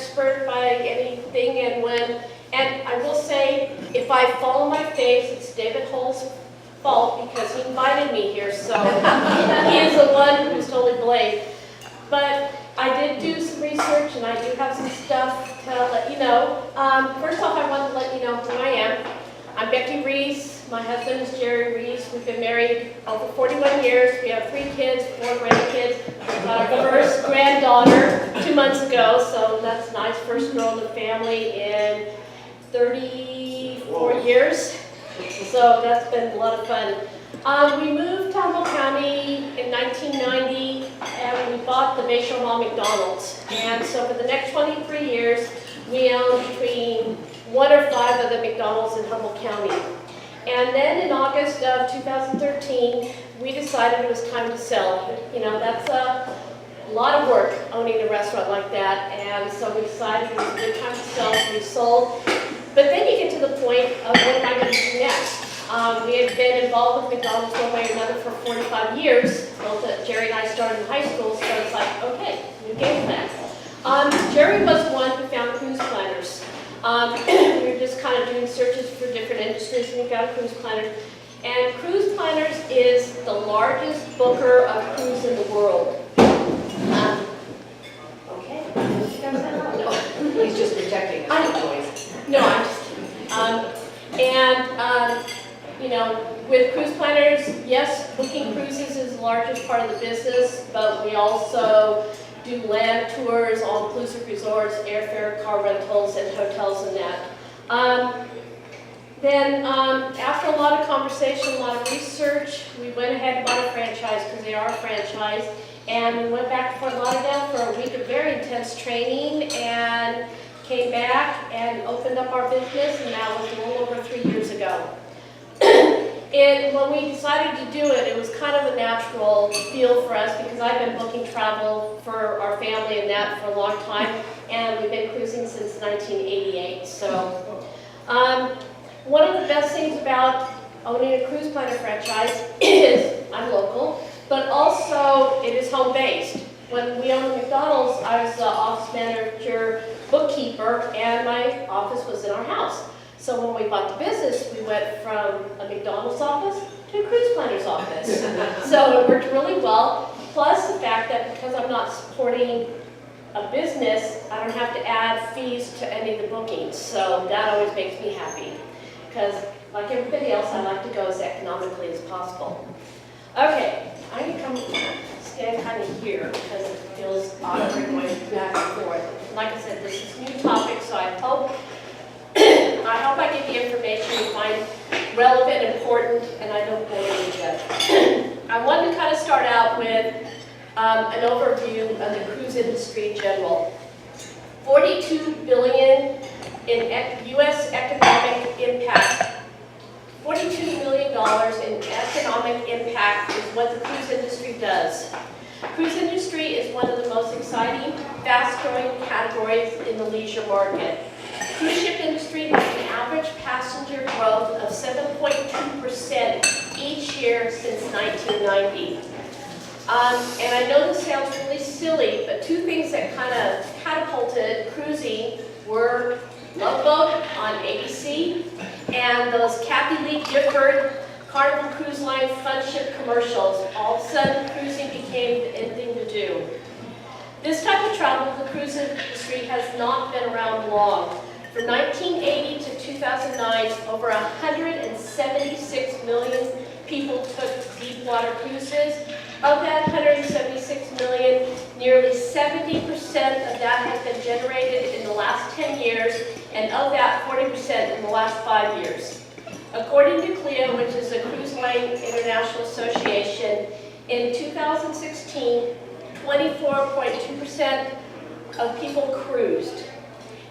expert by anything, and I will say, if I fall on my face, it's David Hull's fault because he invited me here, so he is the one who's totally blamed. But I did do some research, and I do have some stuff to let you know. First off, I want to let you know who I am. I'm Becky Reece. My husband is Jerry Reece. We've been married over 41 years. We have 3 kids, 4 grandkids. We got our first granddaughter 2 months ago, so that's nice. First girl in the family in 34 years. So that's been a lot of fun. We moved to Humboldt County in 1990, and we bought the Bayshore Mall McDonald's. And so for the next 23 years, we owned between 1 or 5 of the McDonald's in Humboldt County. And then in August of 2013, we decided it was time to sell. You know, that's a lot of work owning a restaurant like that, and so we decided it was a good time to sell, so we sold. But then you get to the point of what am I going to do next? We had been involved with McDonald's one way or another for 45 years. Well, Jerry and I started in high school, so it's like, okay, new game plan. Jerry was one who found cruise planners. We were just kind of doing searches for different industries, and we got a cruise planner. And Cruise Planners is the largest booker of cruise in the world. Okay. He's just rejecting us. No, I'm just kidding. You know, with Cruise Planners, yes, booking cruises is the largest part of the business, but we also do land tours, all-inclusive resorts, airfare, car rentals, and hotels and that. Then after a lot of conversation, a lot of research, we went ahead and bought a franchise because they are a franchise. And we went back to Fort Lauderdale for a week of very intense training and came back and opened up our business, and that was a little over 3 years ago. And when we decided to do it, it was kind of a natural feel for us because I've been booking travel for our family and that for a long time, and we've been cruising since 1988. So one of the best things about owning a Cruise Planner franchise is I'm local, but also it is home-based. When we owned McDonald's, I was the office manager, bookkeeper, and my office was in our house. So when we bought the business, we went from a McDonald's office to a Cruise Planner's office. So it worked really well, plus the fact that because I'm not supporting a business, I don't have to add fees to any of the bookings. So that always makes me happy, because like everybody else, I like to go as economically as possible. Okay, I can come stand kind of here because it feels awkward going back and forth. Like I said, this is a new topic, so I hope I get the information you find relevant, important, and I don't bore you yet. I wanted to kind of start out with an overview of the cruise industry in general. $42 billion in U.S. economic impact. $42 million in economic impact is what the cruise industry does. Cruise industry is one of the most exciting, fast-growing categories in the leisure market. Cruise ship industry has an average passenger growth of 7.2% each year since 1990. And I know this sounds really silly, but 2 things that kind of catapulted cruising were Love Boat on ABC and those Kathy Lee Gifford Carnival Cruise Line Fun Ship commercials. All of a sudden, cruising became the in thing to do. This type of travel, the cruise industry has not been around long. From 1980 to 2009, over 176 million people took deep water cruises. Of that 176 million, nearly 70% of that has been generated in the last 10 years, and of that, 40% in the last 5 years. According to CLIA, which is the Cruise Line International Association, in 2016, 24.2% of people cruised,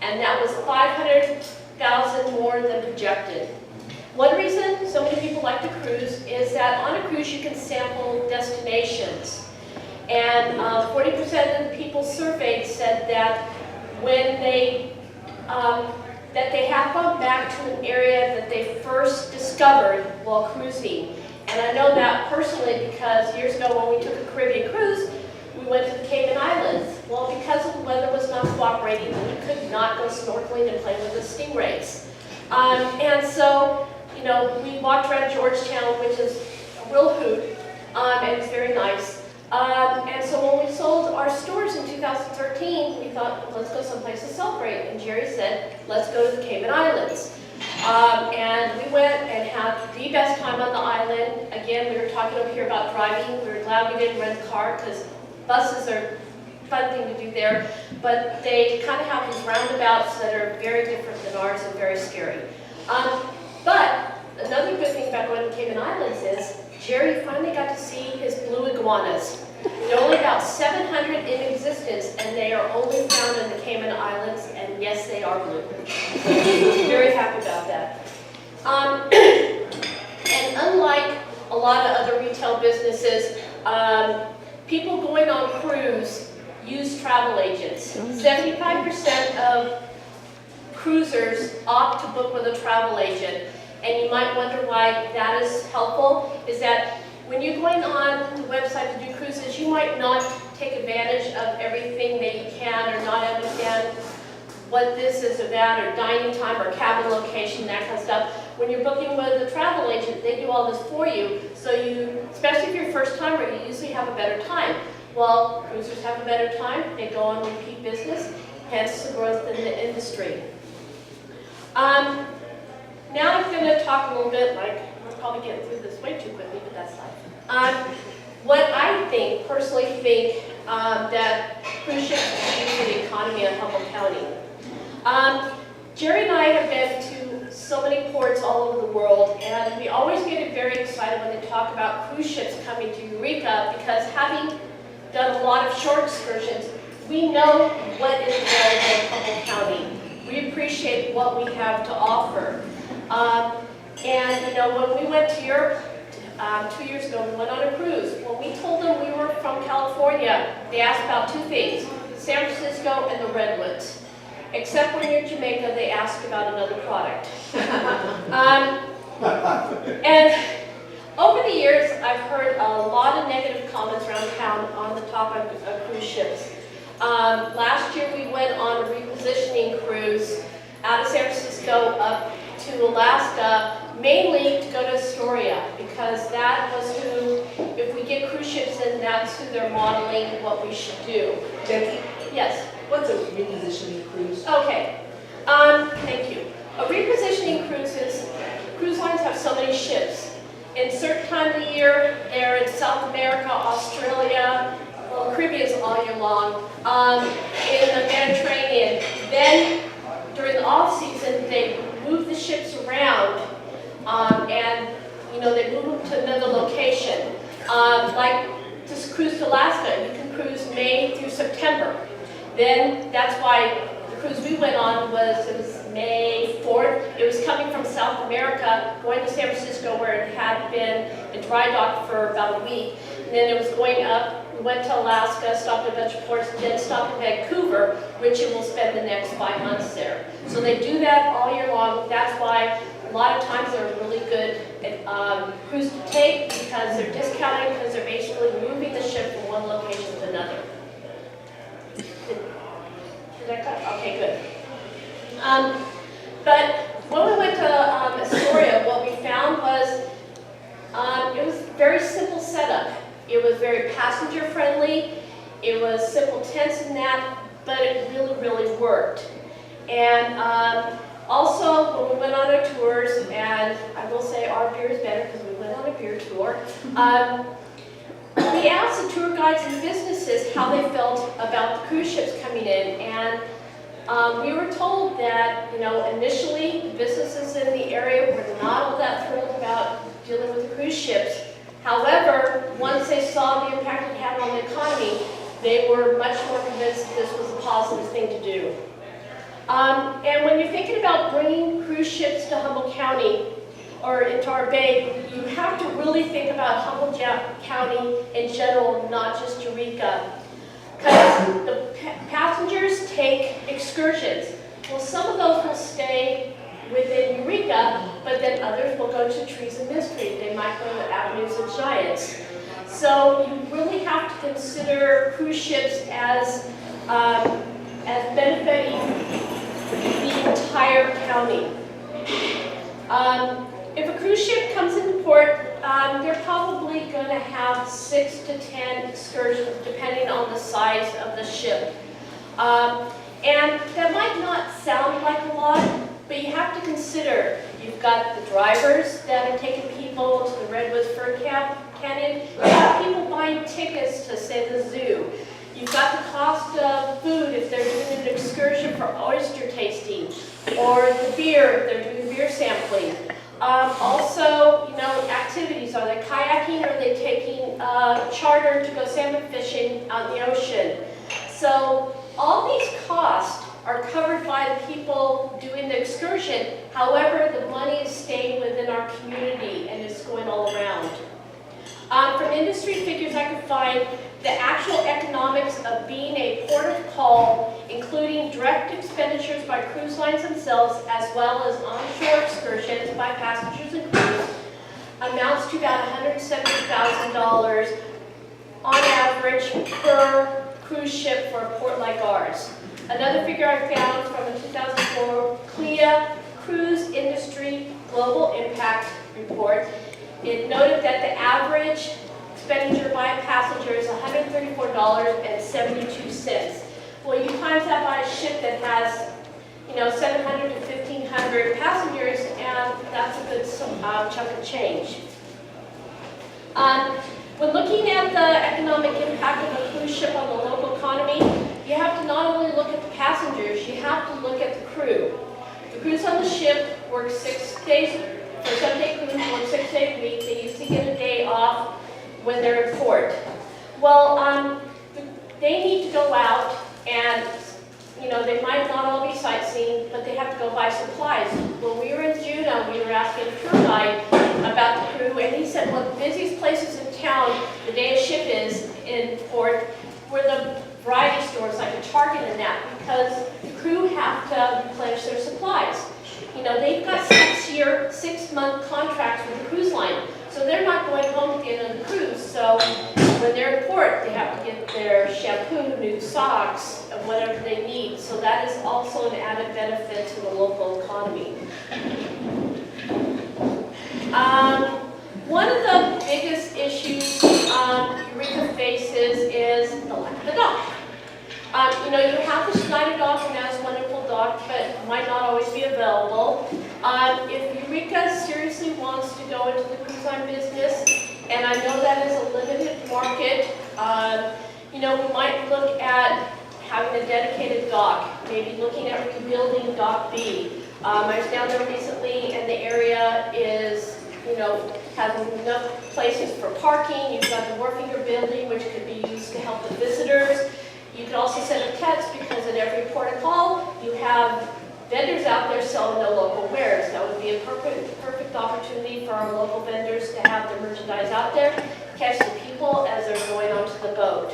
and that was 500,000 more than projected. One reason so many people like to cruise is that on a cruise you can sample destinations. And 40% of the people surveyed said that when they have gone back to an area that they first discovered while cruising. And I know that personally because years ago when we took a Caribbean cruise, we went to the Cayman Islands. Well, because the weather was not cooperating, we could not go snorkeling and play with the stingrays. And so, you know, we walked around Georgetown, which is a real hoot, and it's very nice. And so when we sold our stores in 2013, we thought, well, let's go someplace to celebrate. And Jerry said, let's go to the Cayman Islands. And we went and had the best time on the island. Again, we were talking over here about driving. We were glad we didn't rent a car because buses are a fun thing to do there. But they kind of have these roundabouts that are very different than ours and very scary. But another good thing about going to the Cayman Islands is Jerry finally got to see his blue iguanas. There are only about 700 in existence, and they are only found in the Cayman Islands, and yes, they are blue. Very happy about that. And unlike a lot of other retail businesses, people going on cruise use travel agents. 75% of cruisers opt to book with a travel agent. And you might wonder why that is helpful, is that when you're going on the website to do cruises, you might not take advantage of everything that you can or not understand what this is or that, or dining time or cabin location, that kind of stuff. When you're booking with a travel agent, they do all this for you. So you, especially if you're a first timer, you usually have a better time. Well, cruisers have a better time. They go on repeat business, hence the growth in the industry. Now I'm going to talk a little bit, like, we're probably getting through this way too quickly, but that's life. What I think, personally think, that cruise ships do for the economy of Humboldt County. Jerry and I have been to so many ports all over the world, and we always get very excited when they talk about cruise ships coming to Eureka, because having done a lot of short excursions, we know what is available in Humboldt County. We appreciate what we have to offer. And you know, when we went to Europe 2 years ago, we went on a cruise. When we told them we were from California, they asked about two things: San Francisco and the Redwoods. Except when you're in Jamaica, they ask about another product. And over the years, I've heard a lot of negative comments around town on the topic of cruise ships. Last year, we went on a repositioning cruise out of San Francisco up to Alaska, mainly to go to Astoria, because that was who, if we get cruise ships in, that's who they're modeling what we should do. Becky, Yes? what's a repositioning cruise? Okay. Thank you. A repositioning cruise is, cruise lines have so many ships. In certain time of the year, they're in South America, Australia, well, Caribbean's all year long, in the Mediterranean. Then, during the off-season, they move the ships around, and you know, they move them to another location. Like this cruise to Alaska, you can cruise May through September. Then that's why the cruise we went on was May 4th. It was coming from South America, going to San Francisco, where it had been in dry dock for about a week. And then it was going up. We went to Alaska, stopped at a bunch of ports, and then stopped in Vancouver, which it will spend the next 5 months there. So they do that all year long. That's why a lot of times they're really good cruise to take, because they're discounting, because they're basically moving the ship from one location to another. Did I cut? Okay, good. But when we went to Astoria, what we found was it was a very simple setup. It was very passenger friendly. It was simple tents and that, but it really, really worked. And also, when we went on our tours, and I will say our beer is better because we went on a beer tour, we asked the tour guides and businesses how they felt about the cruise ships coming in. And we were told that, you know, initially the businesses in the area were not all that thrilled about dealing with the cruise ships. However, once they saw the impact it had on the economy, they were much more convinced that this was a positive thing to do. And when you're thinking about bringing cruise ships to Humboldt County or into our bay, you have to really think about Humboldt County in general, not just Eureka. Because the passengers take excursions. Well, some of those will stay within Eureka, but then others will go to Trees and Mystery. They might go to Avenues of Giants. So you really have to consider cruise ships as benefiting the entire county. If a cruise ship comes into port, they're probably going to have 6 to 10 excursions depending on the size of the ship. And that might not sound like a lot, but you have to consider you've got the drivers that are taking people to the Redwoods Fur Canyon. You have people buying tickets to, say, the zoo. You've got the cost of food if they're doing an excursion for oyster tasting, or the beer if they're doing beer sampling. Also, activities. Are they kayaking, or are they taking charter to go salmon fishing out in the ocean? So all these costs are covered by the people doing the excursion. However, the money is staying within our community and it's going all around. From industry figures I could find, the actual economics of being a port of call, including direct expenditures by cruise lines themselves, as well as onshore excursions by passengers and crews, amounts to about $170,000 on average per cruise ship for a port like ours. Another figure I found from a 2004 CLIA Cruise Industry Global Impact Report. It noted that the average expenditure by a passenger is $134.72. Well, you times that by a ship that has, 700 to 1,500 passengers, and that's a good chunk of change. When looking at the economic impact of a cruise ship on the local economy, you have to not only look at the passengers, you have to look at the crew. The crews on the ship work 6 days. For 7-day crews, work 6 days a week. They usually get a day off when they're in port. Well, they need to go out and, they might not all be sightseeing, but they have to go buy supplies. When we were in Juneau, we were asking a tour guide about the crew, and he said, well, the busiest places in town, the day a ship is in port, were the variety stores like a Target and that, because the crew have to replenish their supplies. They've got 6-month contracts with the cruise line, so they're not going home at the end of the cruise. So when they're in port, they have to get their shampoo, new socks, and whatever they need. So that is also an added benefit to the local economy. One of the biggest issues Eureka faces is the lack of a dock. You have the Schneider dock, and that's a wonderful dock, but might not always be available. If Eureka seriously wants to go into the cruise line business, and I know that is a limited market, we might look at having a dedicated dock, maybe looking at rebuilding Dock B. I was down there recently, and the area is, has enough places for parking. You've got the Warfinger building, which could be used to help the visitors. You could also set up tents, because at every port of call, you have vendors out there selling their local wares. That would be a perfect opportunity for our local vendors to have their merchandise out there, catch the people as they're going onto the boat.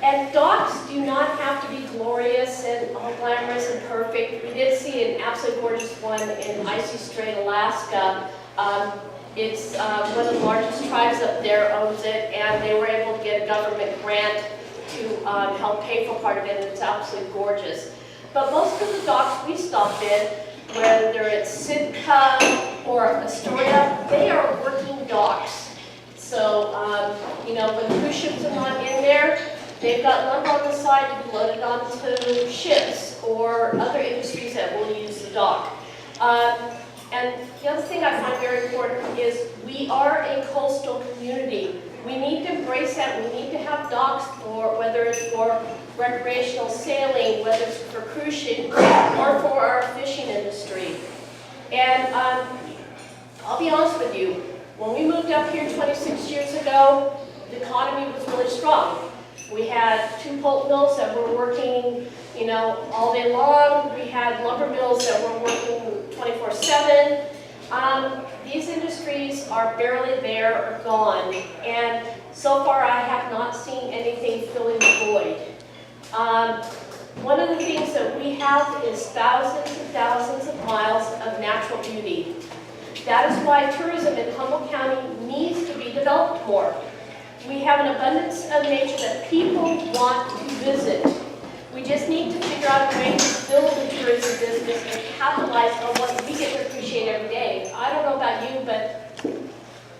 And docks do not have to be glorious and all glamorous and perfect. We did see an absolutely gorgeous one in Icy Strait, Alaska. It's one of the largest tribes up there owns it, and they were able to get a government grant to help pay for part of it, and it's absolutely gorgeous. But most of the docks we stopped in, whether it's Sitka or Astoria, they are working docks. So, when cruise ships are not in there, they've got lumber on the side to be loaded onto ships or other industries that will use the dock. And the other thing I find very important is we are a coastal community. We need to embrace that. We need to have docks for, whether it's for recreational sailing, whether it's for cruise shipping, or for our fishing industry. And I'll be honest with you, when we moved up here 26 years ago, the economy was really strong. We had 2 pulp mills that were working, all day long. We had lumber mills that were working 24/7. These industries are barely there or gone, and so far I have not seen anything filling the void. One of the things that we have is thousands and thousands of miles of natural beauty. That is why tourism in Humboldt County needs to be developed more. We have an abundance of nature that people want to visit. We just need to figure out a way to build a tourism business and capitalize on what we get to appreciate every day. I don't know about you, but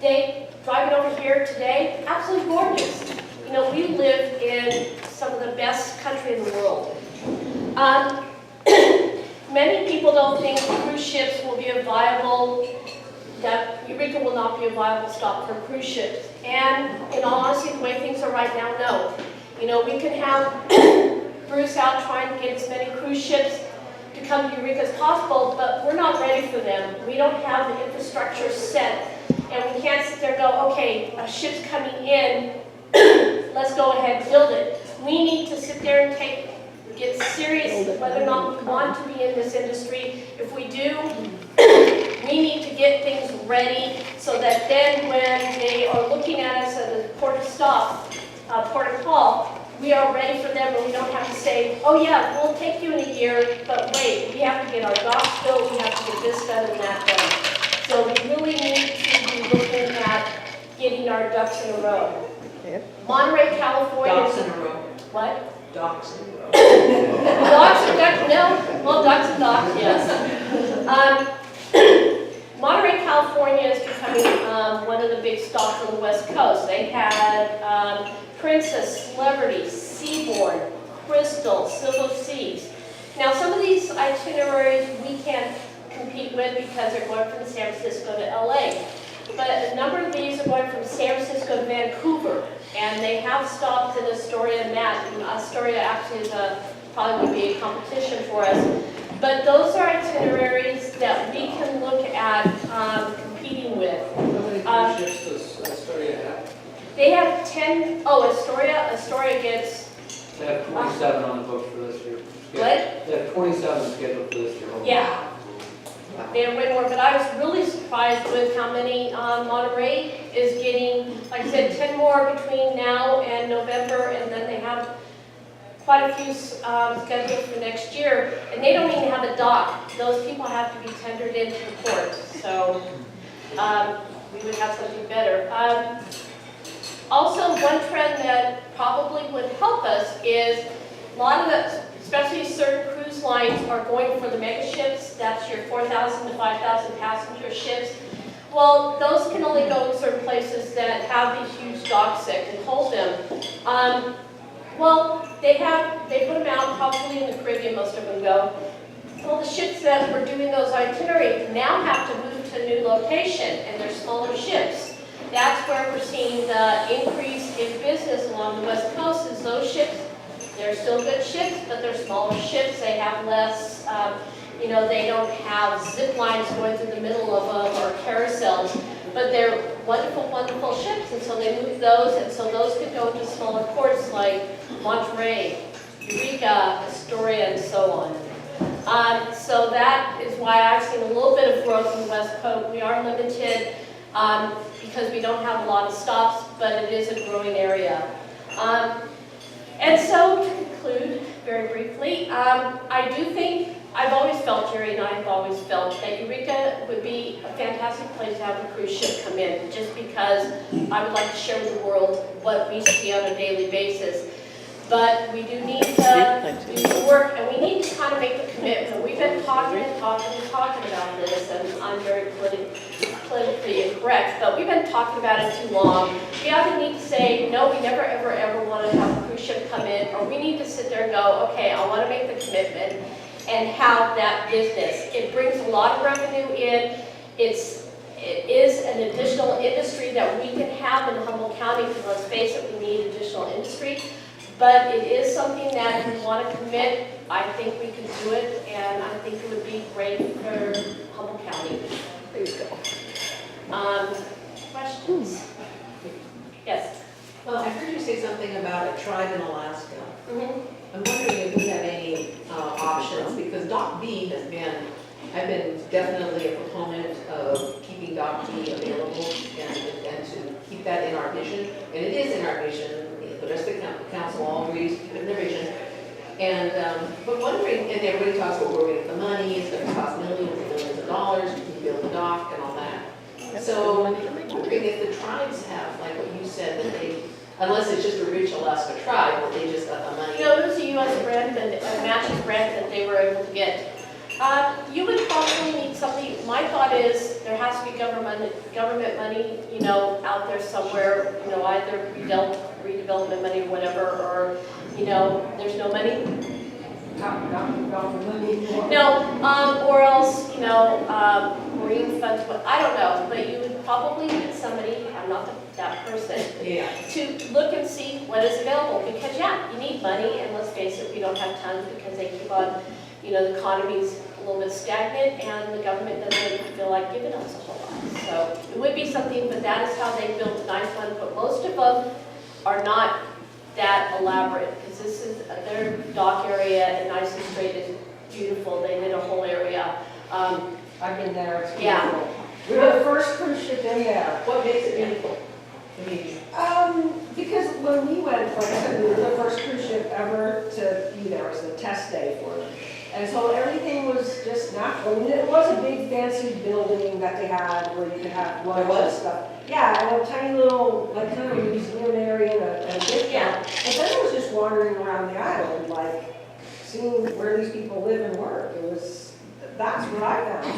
Dave, driving over here today, absolutely gorgeous. You know, we live in some of the best country in the world. Many people don't think cruise ships will be a viable, that Eureka will not be a viable stop for cruise ships. And in all honesty, the way things are right now, no. You know, we can have Bruce out trying to get as many cruise ships to come to Eureka as possible, but we're not ready for them. We don't have the infrastructure set, and we can't sit there and go, okay, a ship's coming in, let's go ahead and build it. We need to sit there and get serious whether or not we want to be in this industry. If we do, we need to get things ready so that then when they are looking at us at the port of stop, port of call, we are ready for them and we don't have to say, oh yeah, we'll take you in a year, but wait, we have to get our docks built, we have to get this done and that done. So we really need to be looking at getting our ducks in a row. Monterey, California. Docks in a row. What? Docks in a row. Docks and ducks, no. Well, ducks and docks, yes. Monterey, California is becoming one of the big stops on the West Coast. They had Princess, Celebrity, Seabourn, Crystal, Silver Seas. Now, some of these itineraries we can't compete with because they're going from San Francisco to LA. But a number of these are going from San Francisco to Vancouver, and they have stopped in Astoria and that. And Astoria actually is probably would be a competition for us. But those are itineraries that we can look at competing with. How many cruise ships does Astoria have? They have 10, Astoria gets, They have 27 on the books for this year. what? They have 27 scheduled for this year. Yeah. They have way more, but I was really surprised with how many Monterey is getting, like I said, 10 more between now and November, and then they have quite a few scheduled for next year, and they don't even have a dock. Those people have to be tendered into the port, so we would have something better. Also, one trend that probably would help us is a lot of the, especially certain cruise lines are going for the mega ships. That's your 4,000 to 5,000 passenger ships. Well, those can only go in certain places that have these huge docks that can hold them. Well, they put them out probably in the Caribbean, most of them go. Well, the ships that were doing those itineraries now have to move to a new location, and they're smaller ships. That's where we're seeing the increase in business along the West Coast is those ships. They're still good ships, but they're smaller ships. They have less, you know, they don't have zip lines going through the middle of them or carousels, but they're wonderful, wonderful ships, and so they move those, and so those could go to smaller ports like Monterey, Eureka, Astoria, and so on. So that is why I've seen a little bit of growth in the West Coast. We are limited because we don't have a lot of stops, but it is a growing area. And so, to conclude very briefly, I do think, I've always felt, Jerry and I have always felt, that Eureka would be a fantastic place to have a cruise ship come in, just because I would like to share with the world what we see on a daily basis. But we do need to do the work, and we need to kind of make the commitment. We've been talking about this, and I'm very politically incorrect, but we've been talking about it too long. We either need to say, no, we never, ever, ever want to have a cruise ship come in, or we need to sit there and go, okay, I want to make the commitment and have that business. It brings a lot of revenue in. It is an additional industry that we can have in Humboldt County, because let's face it, we need additional industry. But it is something that we want to commit. I think we can do it, and I think it would be great for Humboldt County. There you go. Questions? Yes? Well, I heard you say something about a tribe in Alaska. Mm-hmm. I'm wondering if we have any options, because Dock B has been, I've been definitely a proponent of keeping Dock B available and to keep that in our vision. And it is in our vision. The rest of the council all agrees to keep it in their vision. And, but wondering, and everybody talks about where we get the money, it's going to cost millions and millions of dollars to build the dock and all that. So, if the tribes have, like what you said, that they, unless it's just a rich Alaska tribe, that they just got the money. No, it was a US grant, and a matching grant that they were able to get. You would probably need something, my thought is, there has to be government money, you know, out there somewhere, you know, either redevelopment money or whatever, or, you know, there's no money. No, or else, you know, marine funds, I don't know, but you would probably need somebody, I'm not that person, Yeah. to look and see what is available, because yeah, you need money, and let's face it, we don't have tons because they keep on, you know, the economy's a little bit stagnant, and the government doesn't feel like giving us a whole lot. So it would be something, but that is how they built a nice one, but most of them are not that elaborate, because this is, their dock area at Nice and Straight is beautiful, they did a whole area. I've been there, it's Yeah. beautiful. We were the first cruise ship in there. What makes it beautiful? I mean, Because when we went, like I said, we were the first cruise ship ever to be there, it was the test day for them. And so everything was just natural, I mean, it was a big fancy building that they had where you could have lunch and stuff. Yeah, and a tiny little, like kind of museum area and a gift Yeah. shop. But then it was just wandering around the island, like seeing where these people live and work. It was, that's what I found.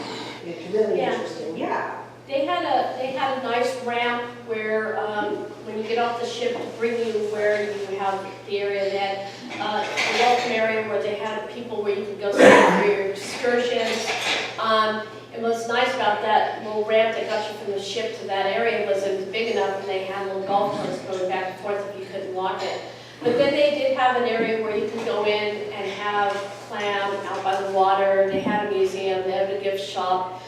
It's really Yeah. interesting, yeah. They had a nice ramp where, when you get off the ship to bring you where you have the area that, a welcome area where they had people where you could go for your excursions. And what's nice about that little ramp that got you from the ship to that area was it was big enough, and they had little golf carts going back and forth if you couldn't walk it. But then they did have an area where you could go in and have clam out by the water. They had a museum, they had a gift shop.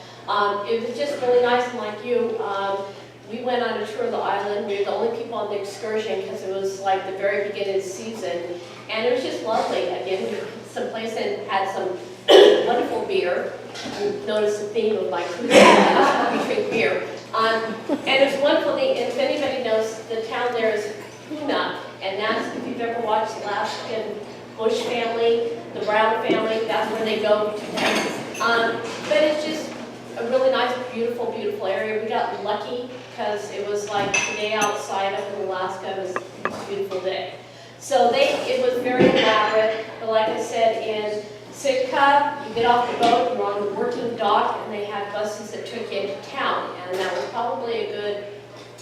It was just really nice, and like you, we went on a tour of the island. We were the only people on the excursion because it was like the very beginning of the season, and it was just lovely. Again, we someplace and had some wonderful beer. You notice the theme of my cruise we drink beer. And it's wonderful. If anybody knows, the town there is Puna, and that's, if you've ever watched Alaskan Bush Family, the Brown family, that's where they go to. But it's just a really nice, beautiful, beautiful area. We got lucky because it was like today outside up in Alaska. It was a beautiful day. So it was very elaborate. But like I said, in Sitka, you get off the boat, you're on the working dock, and they had buses that took you into town. And that was probably a good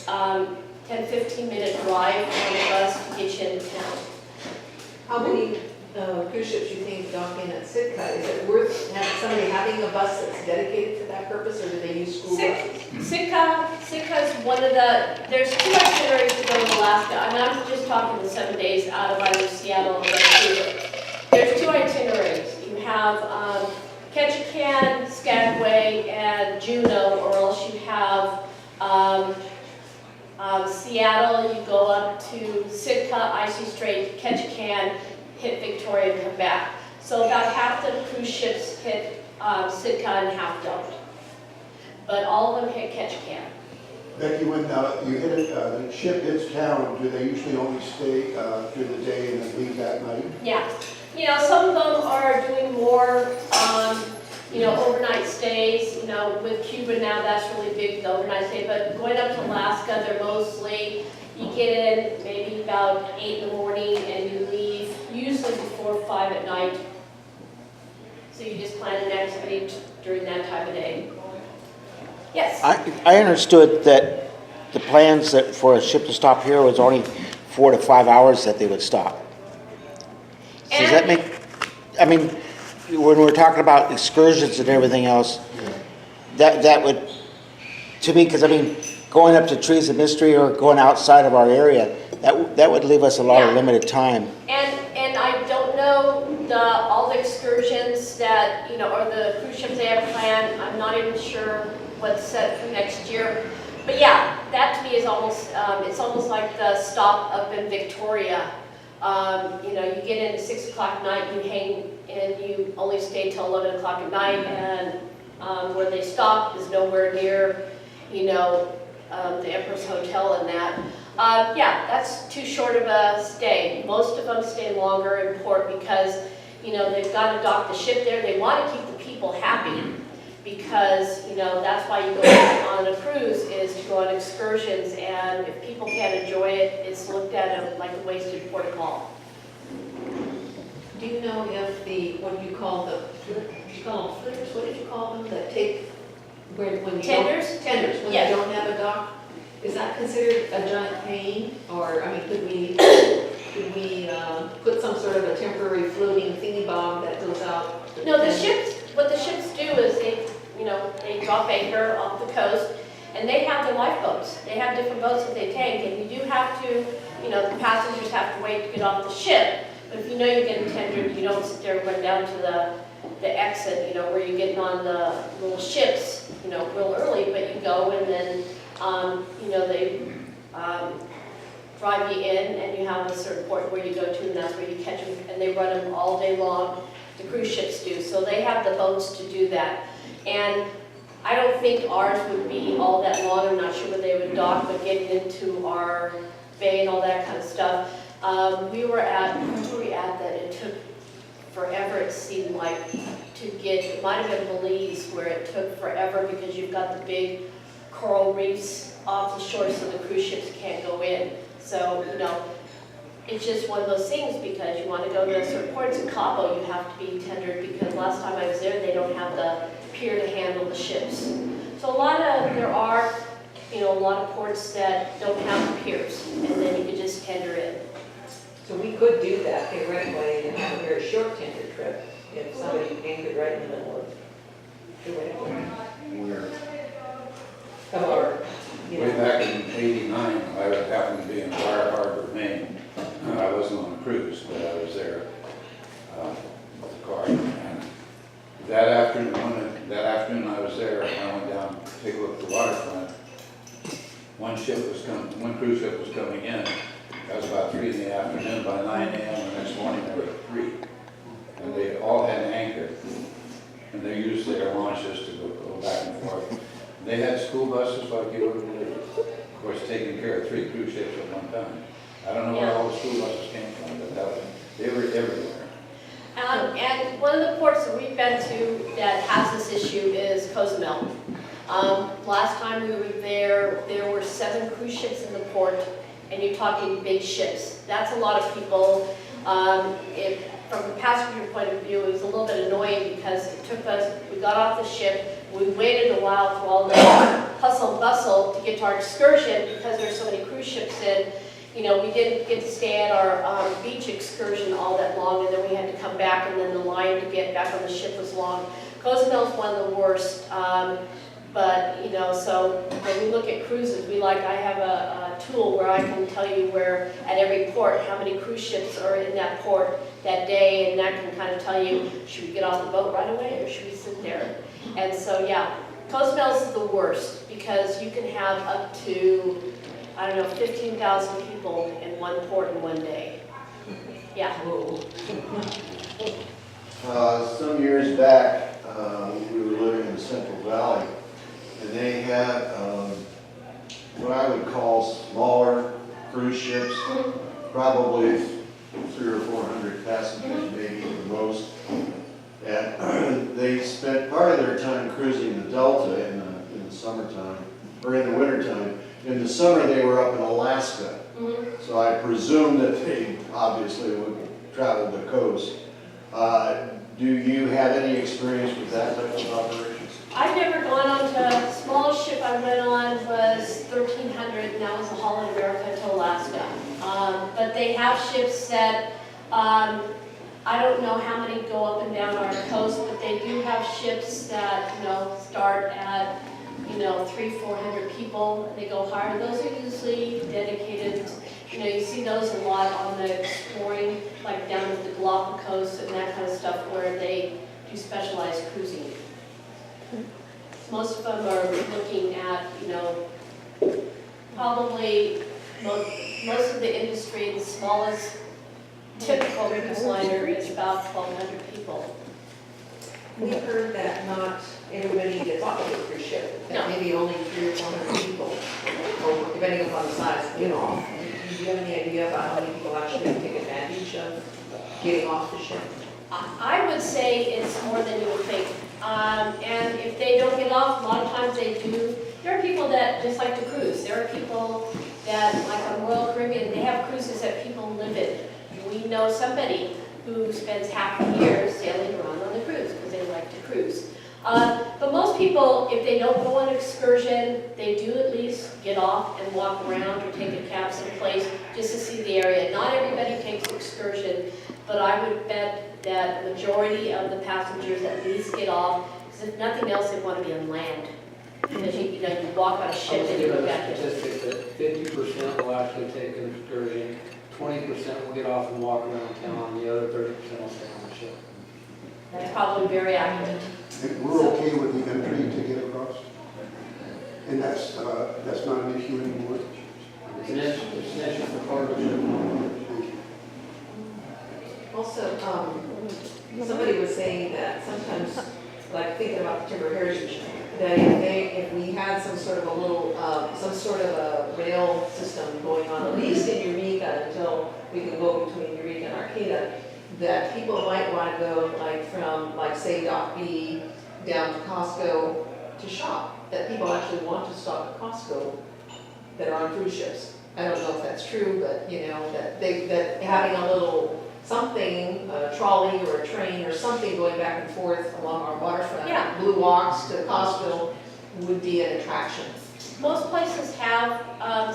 10-15 minute drive on the bus to get you into town. how many cruise ships you think docking at Sitka? Is it worth somebody having a bus that's dedicated to that purpose, or do they use school buses? Sitka's one of the, there's two itineraries to go to Alaska. I mean, I'm just talking the 7 days out of either Seattle or Vancouver. There's two itineraries. You have Ketchikan, Skagway, and Juneau, or else you have Seattle, you go up to Sitka, Icy Strait, Ketchikan, hit Victoria and come back. So about half the cruise ships hit Sitka and half don't. But all of them hit Ketchikan. Becky, when you hit the ship hits town, do they usually only stay through the day and then leave that night? Yeah. You know, some of them are doing more, you know, overnight stays. You know, with Cuba now, that's really big, the overnight stay. But going up to Alaska, they're mostly, you get in maybe about 8 in the morning and you leave usually before 5 at night. So you just plan an activity during that time of day. Yes? I understood that the plans that for a ship to stop here was only 4 to 5 hours that they would stop. So does that make, I mean, when we're talking about excursions and everything else, that would, to me, because I mean, going up to Trees of Mystery or going outside of our area, that would leave us a lot of limited time. And I don't know all the excursions that, you know, or the cruise ships they have planned. I'm not even sure what's set for next year. But yeah, that to me is almost, it's almost like the stop up in Victoria. You know, you get in at 6 o'clock at night, you hang, and you only stay till 11 o'clock at night, and where they stop is nowhere near, you know, the Empress Hotel and that. Yeah, that's too short of a stay. Most of them stay longer in port because, you know, they've got to dock the ship there. They want to keep the people happy. because, that's why you go on a cruise, is to go on excursions, and if people can't enjoy it, it's looked at like a wasted port of call. Do you know if what do you call them, flitters, what did you call them, that take, when you don't? Tenders? Tenders, when you Yes. don't have a dock? Is that considered a giant pain, or, could we put some sort of a temporary floating thingy bob that goes out? No, what the ships do is they drop anchor off the coast, and they have their lifeboats. They have different boats that they take, and you do have to, the passengers have to wait to get off the ship. But if you know you're getting tendered, you don't sit there and run down to the exit, where you're getting on the little ships, real early, but you go and then, they drive you in, and you have a certain port where you go to, and that's where you catch them, and they run them all day long. The cruise ships do, so they have the boats to do that. And I don't think ours would be all that long. I'm not sure where they would dock, but getting into our bay and all that kind of stuff. We were at, where were we at that it took forever, it seemed like, to get, it might have been Belize, where it took forever because you've got the big coral reefs off the shore, so the cruise ships can't go in. So, it's just one of those things, because you want to go to certain ports in Cabo, you have to be tendered, because last time I was there, they don't have the pier to handle the ships. So there are, a lot of ports that don't have piers, and then you could just tender in. So we could do that theoretically and have a very short tender trip if somebody anchored right in the middle of the way. Or, Way back in '89, I happened to be in Bar Harbor, Maine. I wasn't on a cruise, but I was there with the car. And that afternoon I was there, I went down to take a look at the waterfront. One cruise ship was coming in. That was about 3 in the afternoon. By 9 a.m. the next morning, there were 3. And they all had anchor. And they used their launches to go back and forth. They had school buses like you would believe. Of course, taking care of 3 cruise ships at one time. I don't know where all the school buses came from, but they were everywhere. And one of the ports that we've been to that has this issue is Cozumel. Last time we were there were 7 cruise ships in the port, and you're talking big ships. That's a lot of people. From the passenger point of view, it was a little bit annoying because it took us, we got off the ship, we waited a while for all the hustle and bustle to get to our excursion because there's so many cruise ships in. We didn't get to stay at our beach excursion all that long, and then we had to come back, and then the line to get back on the ship was long. Cozumel's one of the worst. But, so when we look at cruises, I have a tool where I can tell you where, at every port, how many cruise ships are in that port that day, and that can kind of tell you, should we get off the boat right away, or should we sit there? And so, yeah, Cozumel's the worst, because you can have up to, 15,000 people in one port in one day. Yeah. Some years back, we were living in the Central Valley, and they had what I would call smaller cruise ships, probably 300 or 400 passengers, maybe the most. And they spent part of their time cruising the Delta in the summertime, or in the wintertime. In the summer, they were up in Alaska. So I presume that they obviously would travel the coast. Do you have any experience with that type of operations? I've never gone on to, smallest ship I went on was 1,300, and that was the Holland America to Alaska. But they have ships that, I don't know how many go up and down our coast, but they do have ships that, start at, 300-400 people, and they go higher. Those are usually dedicated, you see those a lot on the exploring, like down at the Galapagos and that kind of stuff, where they do specialized cruising. Most of them are looking at, probably most of the industry, the smallest typical cruise liner is about 1,200 people. We've heard that not everybody gets off of a cruise ship, that No. maybe only 300 or 400 people, or depending upon the size, get off. Do you have any idea about how many people actually take advantage of getting off the ship? I would say it's more than you would think. And if they don't get off, a lot of times they do. There are people that just like to cruise. There are people that, like on Royal Caribbean, they have cruises that people live in. We know somebody who spends half the year sailing around on the cruise because they like to cruise. But most people, if they don't go on an excursion, they do at least get off and walk around or take a cab someplace just to see the area. Not everybody takes an excursion, but I would bet that the majority of the passengers at least get off, because if nothing else, they want to be on land. Because you know, you walk on a I ship was and you given go a back in. statistic that 50% will actually take an excursion, 20% will get off and walk around town, and the other 30% will stay on the ship. That's probably very accurate. And we're okay with the entry to get across? And that's not an issue anymore? It's an issue for cargo ship. Thank you. Also, somebody was saying that sometimes, like thinking about timber heritage, that if we had some sort of a little, some sort of a rail system going on, at least in Eureka, until we can go between Eureka and Arcata, that people might want to go like from, like say, Dock B down to Costco to shop, that people actually want to stop at Costco that are on cruise ships. I don't know if that's true, but you know, that having a little something, a trolley or a train or something going back and forth along our waterfront, Yeah. Blue Walks to Costco would be an attraction. Most places have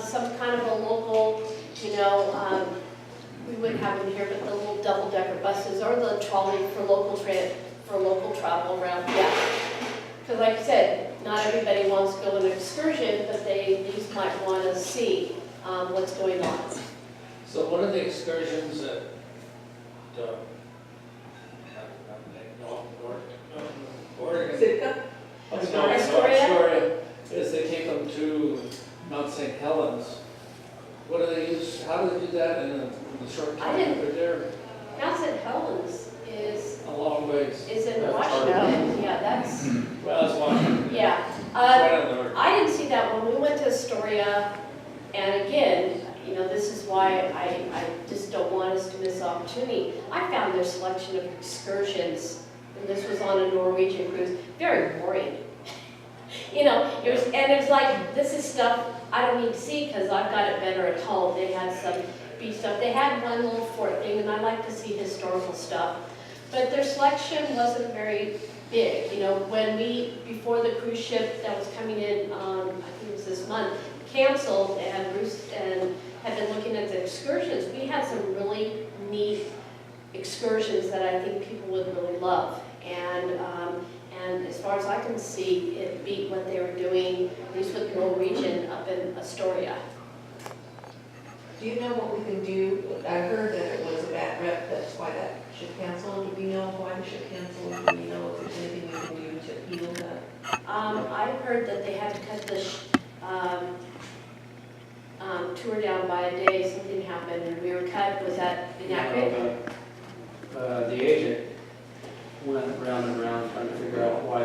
some kind of a local, you know, we wouldn't have them here, but the little double-decker buses or the trolley for local travel around, yeah. Because like I said, not everybody wants to go on an excursion, but they at least might want to see what's going on. So one of the excursions that, Oregon, Sitka? Astoria? is they take them to Mount St. Helens. What do they use, how do they do that in the short I time didn't- that they're there? Mount St. Helens is A long ways. in That's Washington. Yeah, that's, Well, that's Washington. yeah. It's right on the north. I didn't see that when we went to Astoria, and again, you know, this is why I just don't want us to miss opportunity. I found their selection of excursions, and this was on a Norwegian cruise, very boring. You know, it's like, this is stuff I don't need to see because I've got it better at home. They had some beach stuff. They had one little fort thing, and I like to see historical stuff. But their selection wasn't very big. You know, when before the cruise ship that was coming in, I think it was this month, canceled, and Reece and had been looking at the excursions, we had some really neat excursions that I think people would really love. And as far as I can see, it beat what they were doing, at least with Norwegian up in Astoria. Do you know what we can do? I heard that it was a bad rep, that's why that ship canceled. Do we know why the ship canceled? Do we know if there's anything we can do to heal that? I heard that they had to cut the tour down by a day, something happened, and we were cut. Was that inaccurate? The agent went round and round trying to figure out why